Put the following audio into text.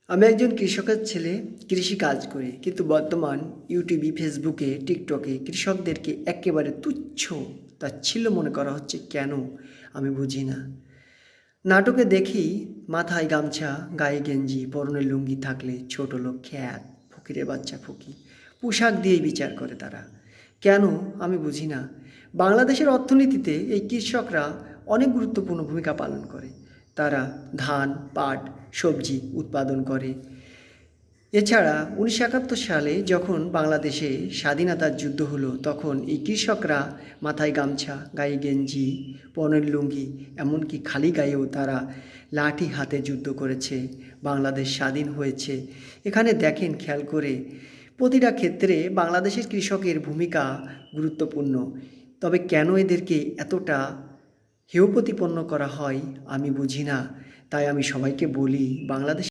আমি একজন কৃষকের ছেলে, কৃষি কাজ করি। কিন্তু বর্তমান ইউটিউবে, ফেসবুকে, টিকটকে কৃষকদেরকে একেবারে তুচ্ছ, তাচ্ছিল্য মনে করা হচ্ছে কেন? আমি বুঝি না। নাটকে দেখি মাথায় গামছা, গায়ে গেঞ্জি, পরনে লুঙ্গি থাকলে ছোট লোক খ্যাত, ফকিরের বাচ্চা ফকির। পোশাক দিয়েই বিচার করে তারা। কেন? আমি বুঝি না। বাংলাদেশের অর্থনীতিতে এই কৃষকরা অনেক গুরুত্বপূর্ণ ভূমিকা পালন করে। তারা ধান, পাট, সবজি উৎপাদন করে। এছাড়া ১৯৭১ সালে যখন বাংলাদেশে স্বাধীনতার যুদ্ধ হলো, তখন এই কৃষকরা মাথায় গামছা, গায়ে গেঞ্জি, পরনের লুঙ্গি, এমনকি খালি গায়েও তারা লাঠি হাতে যুদ্ধ করেছে। বাংলাদেশ স্বাধীন হয়েছে। এখানে দেখেন, খেয়াল করে, প্রতিটা ক্ষেত্রে বাংলাদেশের কৃষকের ভূমিকা গুরুত্বপূর্ণ। তবে কেন এদেরকে এতটা হেয় প্রতিপন্ন করা হয় আমি বুঝি না। তাই আমি সবাইকে বলি, বাংলাদেশ